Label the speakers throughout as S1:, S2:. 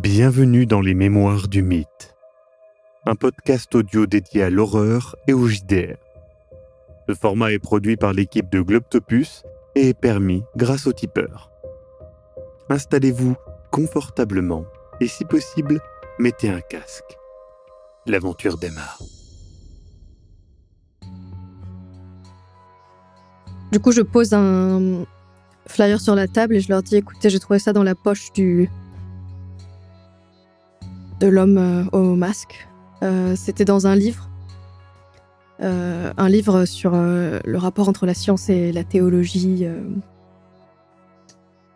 S1: Bienvenue dans les Mémoires du Mythe, un podcast audio dédié à l'horreur et au JDR. Ce format est produit par l'équipe de Globtopus et est permis grâce au tipeur. Installez-vous confortablement et si possible, mettez un casque. L'aventure démarre.
S2: Du coup, je pose un flyer sur la table et je leur dis « Écoutez, j'ai trouvé ça dans la poche de l'homme au masque. C'était dans un livre sur le rapport entre la science et la théologie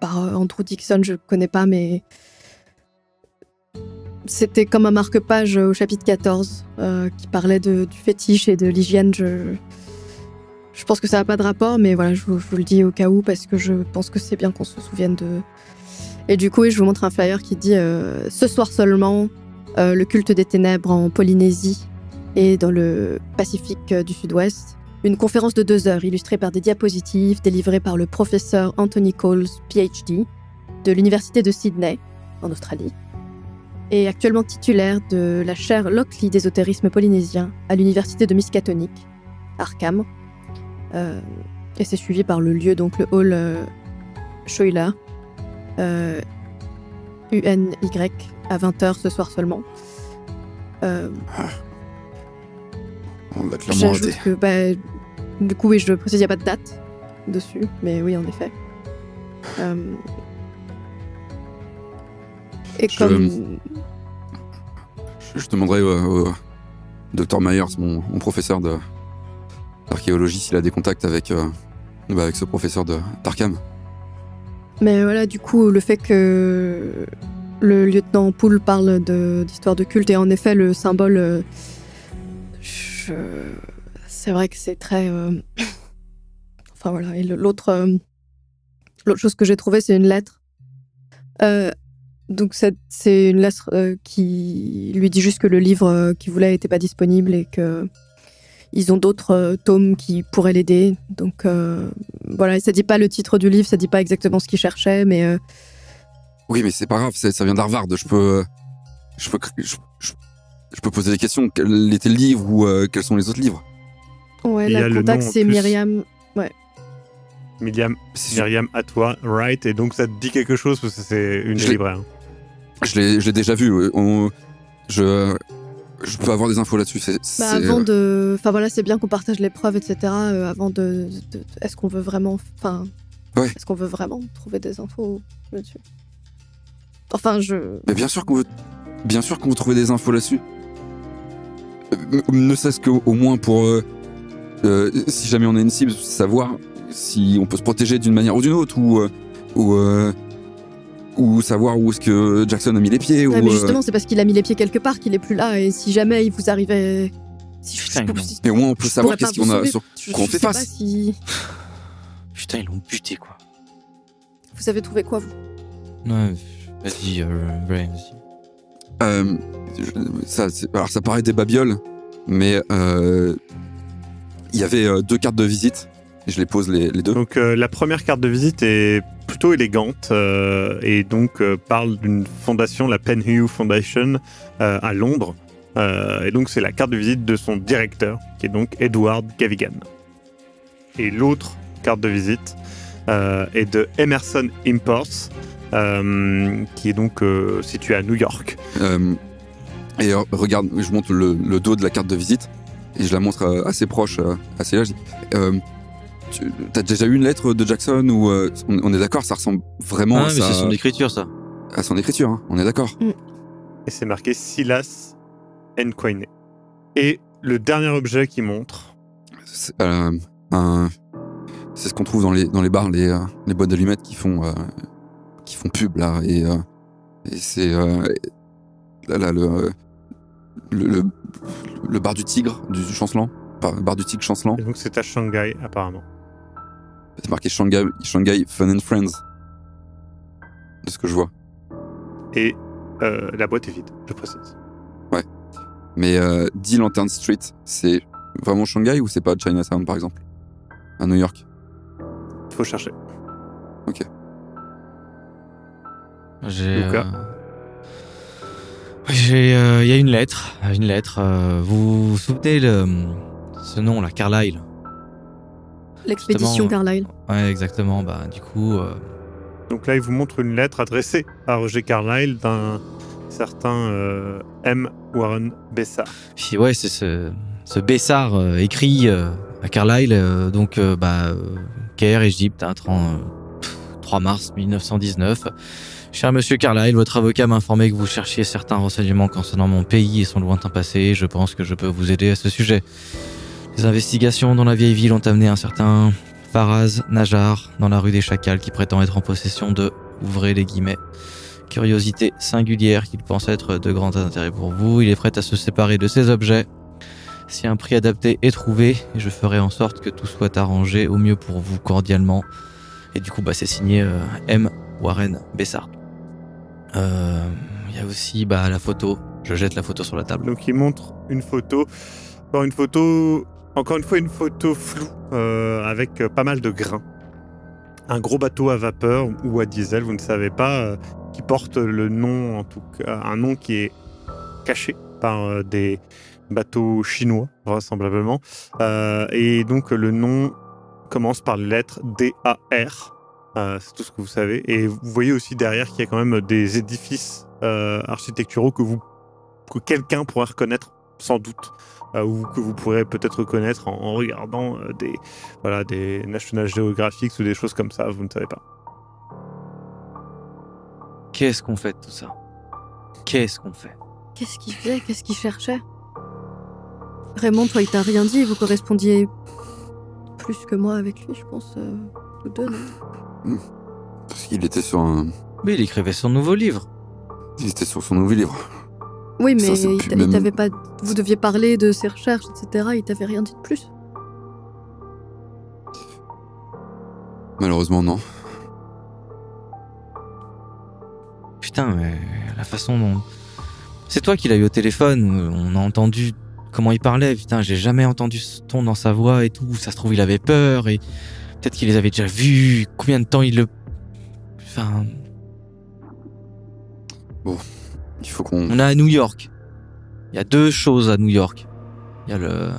S2: par Andrew Dixon, je ne connais pas, mais c'était comme un marque-page au chapitre 14 qui parlait du fétiche et de l'hygiène. Je pense que ça n'a pas de rapport, mais voilà, je vous le dis au cas où, parce que je pense que c'est bien qu'on se souvienne de... Et du coup, je vous montre un flyer qui dit « Ce soir seulement, le culte des ténèbres en Polynésie et dans le Pacifique du Sud-Ouest. Une conférence de 2 heures illustrée par des diapositives délivrées par le professeur Anthony Coles, PhD, de l'Université de Sydney, en Australie, et actuellement titulaire de la chaire Lockley d'ésotérisme polynésien à l'Université de Miskatonic, Arkham. Et c'est suivi par le lieu, donc le hall Schoiler, UNY, à 20h ce soir seulement.
S3: On va clairement rater.
S2: Que, du coup, oui, je précise, il n'y a pas de date dessus, mais oui, en effet. Et comme...
S3: Je demanderai au Dr Myers, mon professeur d'archéologie, s'il a des contacts avec ce professeur d'Arkham.
S2: Mais voilà, du coup, le fait que le lieutenant Poole parle d'histoire de culte, et en effet, le symbole... C'est vrai que c'est très... Enfin voilà, et l'autre chose que j'ai trouvée, c'est une lettre. Donc c'est une lettre qui lui dit juste que le livre qu'il voulait n'était pas disponible et que ils ont d'autres tomes qui pourraient l'aider. Donc voilà, ça dit pas le titre du livre, ça dit pas exactement ce qu'il cherchait, mais...
S3: Oui, mais c'est pas grave, ça vient d'Harvard. Je peux poser des questions. Quel était le livre ou quels sont les autres livres?
S2: Ouais, la contact, c'est Myriam. Ouais.
S1: Myriam Atwa, right? Et donc ça te dit quelque chose parce que c'est une des libraires.
S3: Je l'ai déjà vu. Je peux avoir des infos là-dessus.
S2: Avant de... Enfin voilà, c'est bien qu'on partage les preuves, etc. Avant de... Est-ce qu'on veut vraiment... Enfin...
S3: Ouais.
S2: Est-ce qu'on veut vraiment trouver des infos là-dessus? Enfin,
S3: Mais bien sûr qu'on veut trouver des infos là-dessus. Ne serait-ce qu'au moins pour... si jamais on a une cible, savoir si on peut se protéger d'une manière ou d'une autre, ou savoir où est-ce que Jackson a mis les pieds.
S2: Ouais, mais justement, c'est parce qu'il a mis les pieds quelque part qu'il est plus là, et si jamais il vous arrivait...
S3: Mais au moins on peut savoir qu'est-ce qu'on a sur quoi on fait face.
S4: Putain, ils l'ont buté, quoi.
S2: Vous avez trouvé quoi, vous?
S4: Ouais, vas-y, Brian, vas-y.
S3: Alors ça paraît des babioles, mais il y avait 2 cartes de visite, et je les pose les 2.
S1: Donc la première carte de visite est plutôt élégante, et donc parle d'une fondation, la Penhew Foundation, à Londres. Et donc c'est la carte de visite de son directeur, qui est donc Edward Gavigan. Et l'autre carte de visite est de Emerson Imports, qui est donc situé à New York.
S3: Et regarde, je montre le dos de la carte de visite et je la montre assez proche, assez large. T'as déjà eu une lettre de Jackson où on est d'accord, ça ressemble vraiment à
S4: mais c'est son écriture, ça.
S3: À son écriture, hein, on est d'accord.
S1: Et c'est marqué Silas Nkoine. Et le dernier objet qu'il montre...
S3: C'est ce qu'on trouve dans les bars, les boîtes d'allumettes qui font pub, là. Et c'est là, le bar du tigre, du chancelant. Le bar du tigre chancelant.
S1: Et donc c'est à Shanghai, apparemment.
S3: C'est marqué Shanghai Fun and Friends. De ce que je vois.
S1: Et la boîte est vide, je précise.
S3: Ouais. Mais 10 Lantern Street, c'est vraiment Shanghai ou c'est pas Chinatown, par exemple? À New York?
S1: Faut chercher.
S3: Ok.
S4: J'ai... Il y a une lettre. Vous vous souvenez ce nom là, Carlyle?
S2: L'expédition
S4: Justement,
S2: Carlyle.
S4: Ouais, exactement. Bah, du coup,
S1: Donc là, il vous montre une lettre adressée à Roger Carlyle d'un certain M. Warren Bessart.
S4: puis ouais, c'est ce Bessart écrit à Carlyle, Caire, Égypte, 3 mars 1919. Cher monsieur Carlyle, votre avocat m'a informé que vous cherchiez certains renseignements concernant mon pays et son lointain passé. Je pense que je peux vous aider à ce sujet. Les investigations dans la vieille ville ont amené un certain Faraz Najjar dans la rue des Chacals qui prétend être en possession de, ouvrez les guillemets, curiosité singulière qu'il pense être de grand intérêt pour vous. Il est prêt à se séparer de ces objets si un prix adapté est trouvé, et je ferai en sorte que tout soit arrangé au mieux pour vous cordialement. Et du coup, c'est signé M. Warren Bessart. Il y a aussi la photo. Je jette la photo sur la table.
S1: Donc il montre une photo. Encore une fois une photo floue avec pas mal de grains. Un gros bateau à vapeur ou à diesel, vous ne savez pas, qui porte le nom, en tout cas, un nom qui est caché par des bateaux chinois, vraisemblablement. Et donc le nom commence par les lettres D-A-R. C'est tout ce que vous savez. Et vous voyez aussi derrière qu'il y a quand même des édifices architecturaux que quelqu'un pourrait reconnaître sans doute, ou que vous pourrez peut-être reconnaître en regardant des National Geographic ou des choses comme ça, vous ne savez pas.
S4: Qu'est-ce qu'on fait de tout ça? Qu'est-ce qu'on fait?
S2: Qu'est-ce qu'il faisait? Qu'est-ce qu'il cherchait? Raymond, toi, il t'a rien dit, vous correspondiez plus que moi avec lui, je pense, tous deux, non?
S3: Parce qu'il était sur un...
S4: Mais il écrivait son nouveau livre.
S3: Il était sur son nouveau livre.
S2: Oui, mais
S3: Ça,
S2: il t'avait pas... Vous deviez parler de ses recherches, etc. Il t'avait rien dit de plus?
S3: Malheureusement, non.
S4: Putain, mais la façon dont... C'est toi qui l'as eu au téléphone, on a entendu comment il parlait. Putain, j'ai jamais entendu ce ton dans sa voix et tout. Ça se trouve, il avait peur et... Peut-être qu'il les avait déjà vus. Combien de temps il le... Enfin...
S3: Bon, il faut qu'on...
S4: On est à New York. Il y a 2 choses à New York. Il y a le...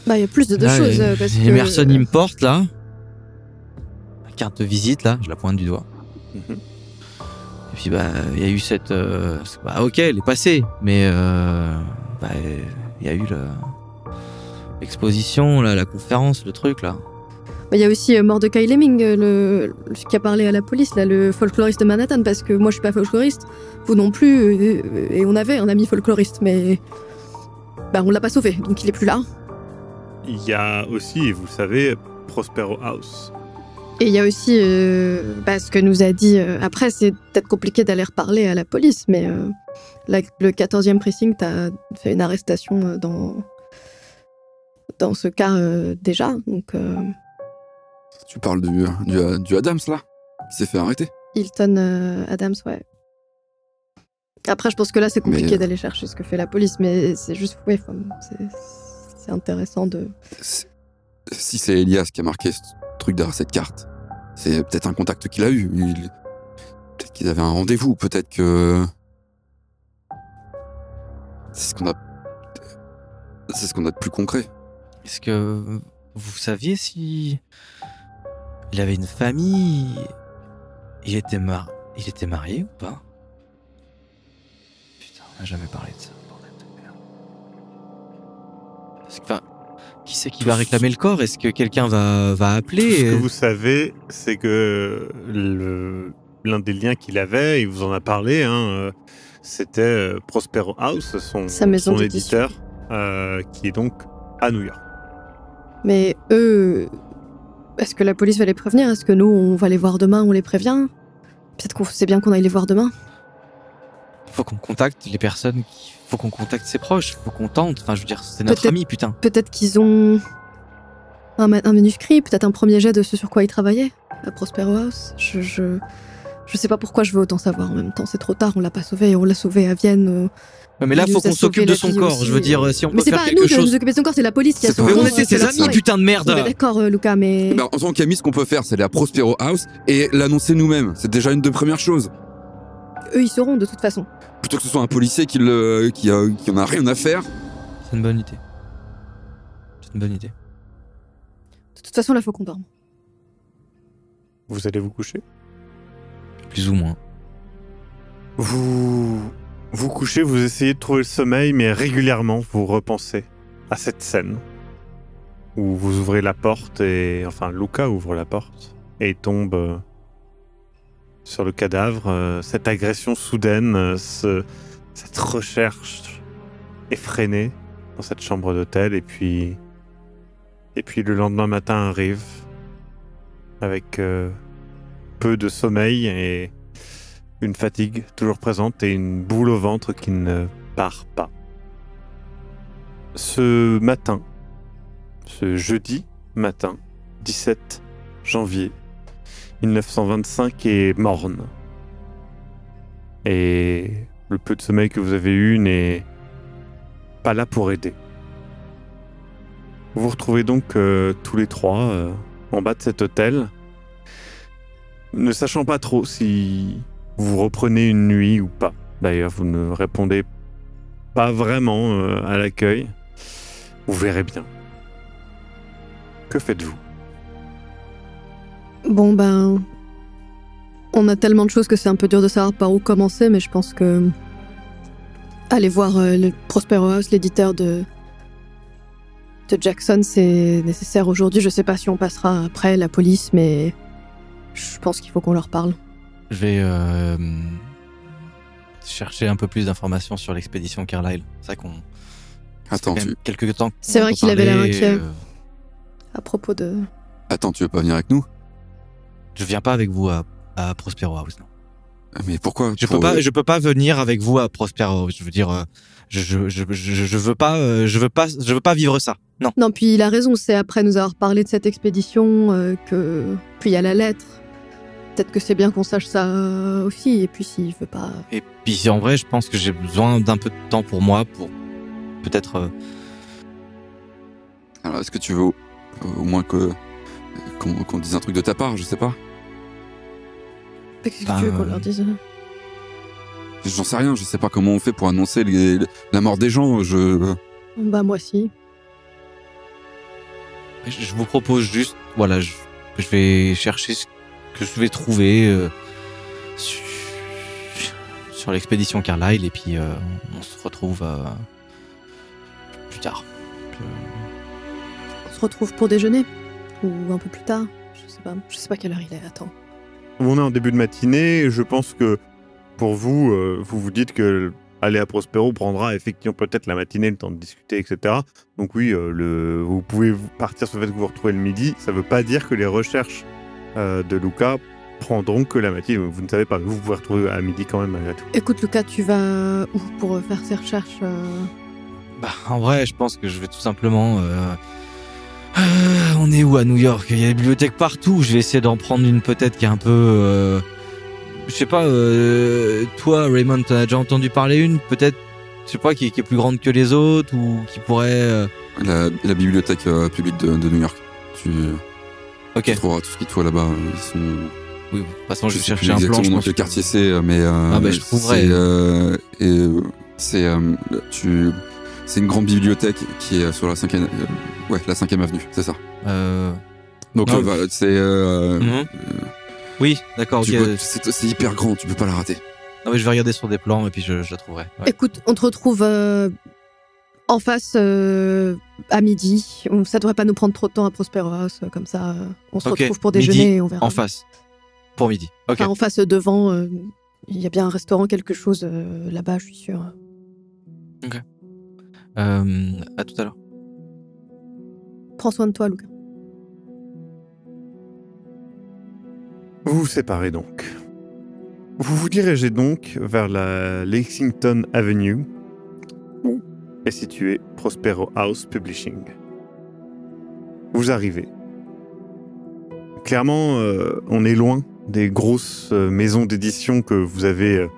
S2: Il y a plus de 2 choses, parce que...
S4: Emerson Import, là. La carte de visite, là, je la pointe du doigt.
S1: Mm-hmm.
S4: Et puis, il y a eu cette... ok, elle est passée, mais... il y a eu l'exposition, là, la conférence, le truc, là.
S2: Il y a aussi Mordecai Lemming, qui a parlé à la police, là, le folkloriste de Manhattan, parce que moi je suis pas folkloriste, vous non plus, et on avait un ami folkloriste, mais on l'a pas sauvé, donc il est plus là.
S1: Il y a aussi, vous le savez, Prospero House.
S2: Et il y a aussi ce que nous a dit... après, c'est peut-être compliqué d'aller reparler à la police, mais le 14e precinct a fait une arrestation dans ce cas déjà, donc...
S3: Tu parles du Adams, là, qui s'est fait arrêter?
S2: Hilton Adams, ouais. Après, je pense que là, c'est compliqué d'aller chercher ce que fait la police, mais c'est juste... Ouais, c'est intéressant de...
S3: Si c'est Elias qui a marqué ce truc derrière cette carte, c'est peut-être un contact qu'il a eu. Peut-être qu'ils avaient un rendez-vous, peut-être que... C'est ce qu'on a de plus concret.
S4: Est-ce que vous saviez si... Il avait une famille... Il était marié ou pas? Putain, on n'a jamais parlé de ça, bordel de merde. Parce que, qui c'est qui va réclamer le corps? Est-ce que quelqu'un va appeler?
S1: Tout ce que vous savez, c'est que l'un des liens qu'il avait, il vous en a parlé, c'était Prospero House,
S2: sa maison
S1: son
S2: d'édition.
S1: éditeur, qui est donc à New York.
S2: Mais eux... Est-ce que la police va les prévenir? Est-ce que nous, on va les voir demain, on les prévient? Peut-être qu'on sait bien qu'on aille les voir demain.
S4: Faut qu'on contacte les personnes, faut qu'on contacte ses proches, faut qu'on tente. Enfin, je veux dire, c'est notre ami, putain.
S2: Peut-être qu'ils ont un manuscrit, peut-être un premier jet de ce sur quoi ils travaillaient à Prospero House. Je sais pas pourquoi je veux autant savoir en même temps. C'est trop tard, on l'a pas sauvé, on l'a sauvé à Vienne.
S4: Mais là, faut qu'on s'occupe de son corps.
S2: Aussi.
S4: Je veux dire, si on peut
S2: mais
S4: faire quelque chose...
S2: Mais c'est pas à nous de nous occuper de son corps, c'est la police qui a son
S4: corps.
S2: corps.
S4: Mais on était ses amis, putain de merde.
S2: D'accord, Lucas, mais...
S3: En tant qu'amis, ce qu'on peut faire, c'est aller à Prospero House et l'annoncer nous-mêmes. C'est déjà une des premières choses.
S2: eux, ils sauront de toute façon.
S3: Plutôt que ce soit un policier qui en a rien à faire.
S4: C'est une bonne idée. C'est une bonne idée.
S2: De toute façon, là, faut qu'on dorme.
S1: Vous allez vous coucher?
S4: Plus ou moins.
S1: Vous couchez, vous essayez de trouver le sommeil, mais régulièrement, vous repensez à cette scène où vous ouvrez la porte et... Enfin, Luca ouvre la porte et tombe sur le cadavre. Cette agression soudaine, cette recherche effrénée dans cette chambre d'hôtel. Et puis le lendemain matin arrive avec peu de sommeil et une fatigue toujours présente et une boule au ventre qui ne part pas. Ce matin, ce jeudi matin, 17 janvier 1925 est morne. Et le peu de sommeil que vous avez eu n'est pas là pour aider. Vous vous retrouvez donc tous les trois en bas de cet hôtel, ne sachant pas trop si vous reprenez une nuit ou pas. D'ailleurs, vous ne répondez pas vraiment à l'accueil. Vous verrez bien. Que faites-vous?
S2: Bon, ben... On a tellement de choses que c'est un peu dur de savoir par où commencer, mais je pense que... Aller voir le Prospero House, l'éditeur de Jackson, c'est nécessaire aujourd'hui. Je sais pas si on passera après la police, mais... Je pense qu'il faut qu'on leur parle.
S4: Je vais chercher un peu plus d'informations sur l'expédition Carlyle. C'est vrai qu'on...
S3: Attends,
S4: quelques temps.
S2: C'est vrai qu'il avait l'air inquiet. À propos de...
S3: Attends, tu veux pas venir avec nous?
S4: Je viens pas avec vous à Prospero House, non.
S3: Mais pourquoi?
S4: Je peux pas venir avec vous à Prospero House. Je veux dire, je veux pas vivre ça. Non.
S2: Non, puis il a raison. C'est après nous avoir parlé de cette expédition que... Puis il y a la lettre. Peut-être que c'est bien qu'on sache ça aussi. Et puis s'il veut pas...
S4: Et puis en vrai, je pense que j'ai besoin d'un peu de temps pour moi, pour peut-être...
S3: Alors, est-ce que tu veux au moins qu'on dise un truc de ta part? Je sais pas.
S2: Qu'est-ce que tu veux qu'on leur dise?
S3: J'en sais rien. Je sais pas comment on fait pour annoncer la mort des gens.
S2: Bah moi si.
S4: Je vous propose juste... Voilà, je vais chercher ce que je vais trouver sur l'expédition Carlyle et puis on se retrouve plus tard.
S2: On se retrouve pour déjeuner? Ou un peu plus tard? Je sais pas quelle heure il est, attends.
S1: On est en début de matinée, je pense que pour vous, vous vous dites que aller à Prospero prendra effectivement peut-être la matinée, le temps de discuter, etc. Donc oui, vous pouvez partir sur le fait que vous retrouvez le midi. Ça ne veut pas dire que les recherches de Luca prendront que la matinée. Vous ne savez pas, vous pouvez retrouver à midi quand même malgré tout.
S2: Écoute Luca, tu vas où pour faire ces recherches
S4: Bah, en vrai, je pense que je vais tout simplement... on est où à New York? Il y a des bibliothèques partout. Je vais essayer d'en prendre une peut-être qui est un peu... Je sais pas, toi Raymond, t'en as déjà entendu parler une? Peut-être, je sais pas, qui est plus grande que les autres ou qui pourrait...
S3: La bibliothèque publique de New York.
S4: Ok.
S3: Tu trouveras tout ce qu'il te faut là-bas. Ils sont...
S4: Oui, de toute façon, je vais chercher un plan.
S3: Exactement le quartier C, mais...
S4: je trouverai.
S3: C'est une grande bibliothèque qui est sur la 5e... la 5e avenue, c'est ça. Donc, c'est...
S4: oui, d'accord, ok.
S3: C'est hyper grand, tu peux pas la rater.
S4: Non, mais je vais regarder sur des plans et puis je la trouverai. Ouais.
S2: Écoute, on te retrouve en face à midi. Ça devrait pas nous prendre trop de temps à Prospero House, comme ça. On se retrouve pour déjeuner
S4: midi,
S2: et on verra.
S4: En face. Pour midi. Ok.
S2: Enfin, en face devant, il y a bien un restaurant, quelque chose là-bas, je suis sûre.
S4: Ok. À tout à l'heure.
S2: Prends soin de toi, Luca.
S1: Vous vous séparez donc. Vous vous dirigez donc vers la Lexington Avenue, où est situé Prospero House Publishing. Vous arrivez. Clairement, on est loin des grosses maisons d'édition que vous avez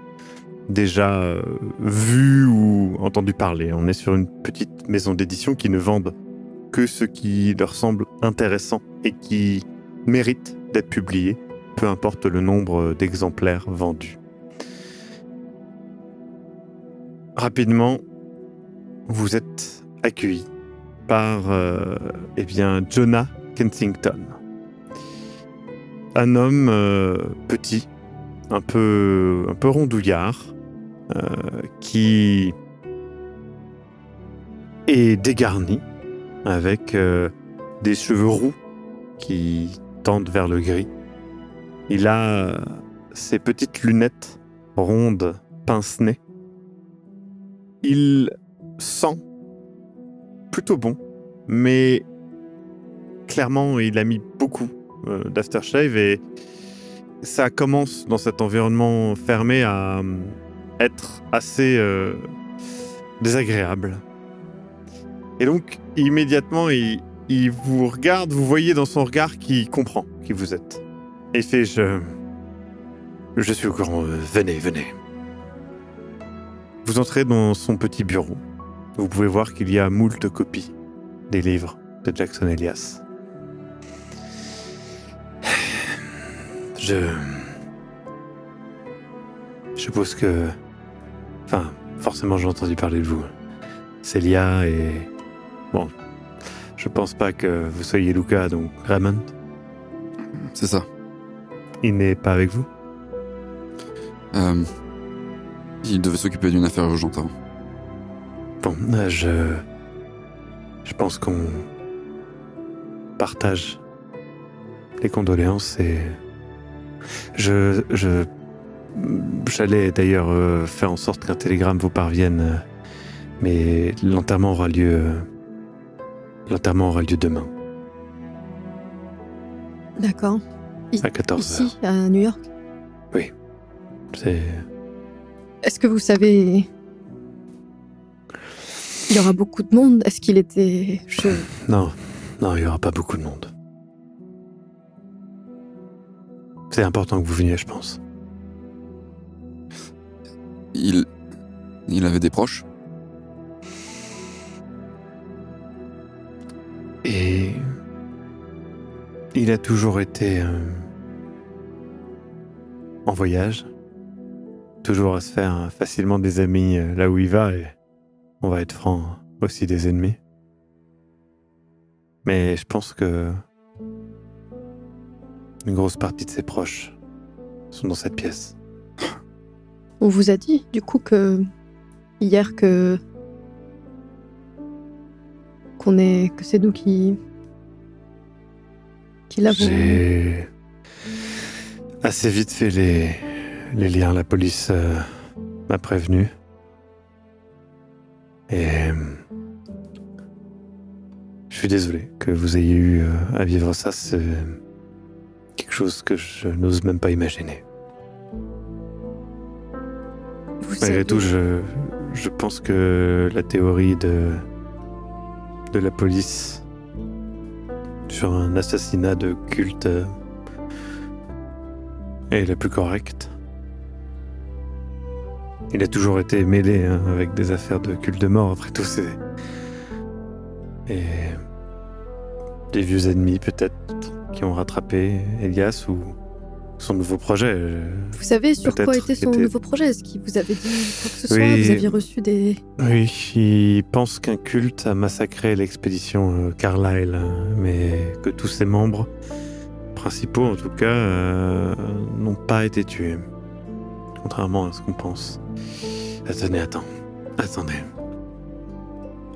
S1: déjà vues ou entendu parler. On est sur une petite maison d'édition qui ne vendent que ce qui leur semble intéressant et qui mérite d'être publié, peu importe le nombre d'exemplaires vendus. rapidement, vous êtes accueilli par Jonah Kensington. Un homme petit, un peu rondouillard, qui est dégarni, avec des cheveux roux qui tendent vers le gris. Il a ses petites lunettes rondes, pince-nez. Il sent plutôt bon, mais clairement, il a mis beaucoup d'aftershave et ça commence dans cet environnement fermé à être assez désagréable. Et donc, immédiatement, il vous regarde, vous voyez dans son regard qu'il comprend qui vous êtes. Et il fait je suis au courant, venez. Vous entrez dans son petit bureau. Vous pouvez voir qu'il y a moult copies des livres de Jackson Elias. Je suppose que... Enfin, forcément j'ai entendu parler de vous. Célia et... Bon, je pense pas que vous soyez Luca, donc Raymond.
S3: C'est ça.
S1: Il n'est pas avec vous ?
S3: Il devait s'occuper d'une affaire urgente avant.
S1: Bon, je pense qu'on partage les condoléances et j'allais d'ailleurs faire en sorte qu'un télégramme vous parvienne, mais l'enterrement aura lieu demain.
S2: D'accord.
S1: À 14h.
S2: Ici, à New York.
S1: Oui.
S2: Est-ce que vous savez... Il y aura beaucoup de monde. Est-ce qu'il était...
S1: Non, il n'y aura pas beaucoup de monde. C'est important que vous veniez, je pense.
S3: Il avait des proches ?
S1: Et il a toujours été en voyage, toujours à se faire facilement des amis là où il va, et on va être franc, aussi des ennemis. Mais je pense que une grosse partie de ses proches sont dans cette pièce.
S2: On vous a dit, du coup, hier que c'est nous qui l'avons...
S1: J'ai assez vite fait les liens. La police m'a prévenu. Et je suis désolé que vous ayez eu à vivre ça. C'est quelque chose que je n'ose même pas imaginer. Malgré tout, je pense que la théorie de la police sur un assassinat de culte est la plus correcte. Il a toujours été mêlé avec des affaires de culte de mort, après tout, et des vieux ennemis peut-être qui ont rattrapé Elias ou son nouveau projet.
S2: Vous savez sur quoi était son nouveau projet? Est-ce qu'il vous avait dit quoi que ce soit? Vous aviez reçu des...
S1: Oui, il pense qu'un culte a massacré l'expédition Carlyle, mais que tous ses membres, principaux en tout cas, n'ont pas été tués. Contrairement à ce qu'on pense. Attendez.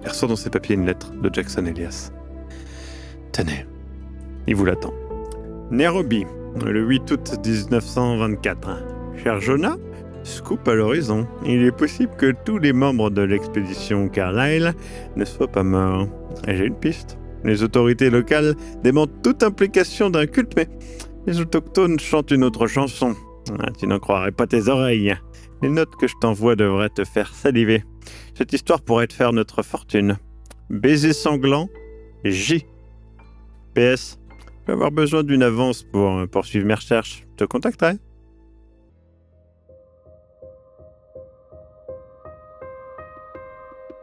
S1: Il ressort dans ses papiers une lettre de Jackson Elias. Tenez, il vous l'attend. Nairobi, le 8 août 1924. Cher Jonah, scoop à l'horizon. Il est possible que tous les membres de l'expédition Carlyle ne soient pas morts. Et j'ai une piste. Les autorités locales démentent toute implication d'un culte, mais les autochtones chantent une autre chanson. Tu n'en croirais pas tes oreilles. Les notes que je t'envoie devraient te faire saliver. Cette histoire pourrait te faire notre fortune. Baiser sanglant, J. PS, je vais avoir besoin d'une avance pour poursuivre mes recherches. Je te contacterai.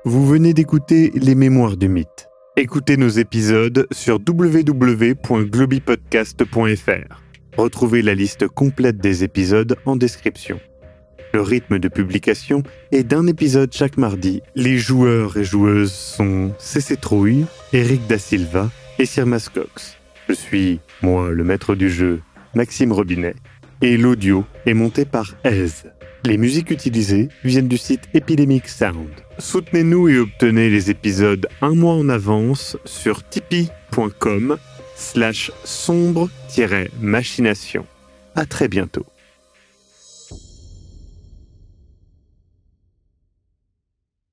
S1: Vous venez d'écouter Les Mémoires du Mythe. Écoutez nos épisodes sur www.globipodcast.fr. Retrouvez la liste complète des épisodes en description. Le rythme de publication est d'un épisode chaque mardi. Les joueurs et joueuses sont CC Trouille, Eric Da Silva et Sir Mascox. Je suis, moi, le maître du jeu, Maxime Robinet, et l'audio est monté par Ez. Les musiques utilisées viennent du site Epidemic Sound. Soutenez-nous et obtenez les épisodes un mois en avance sur tipeee.com/sombre-machination. À très bientôt.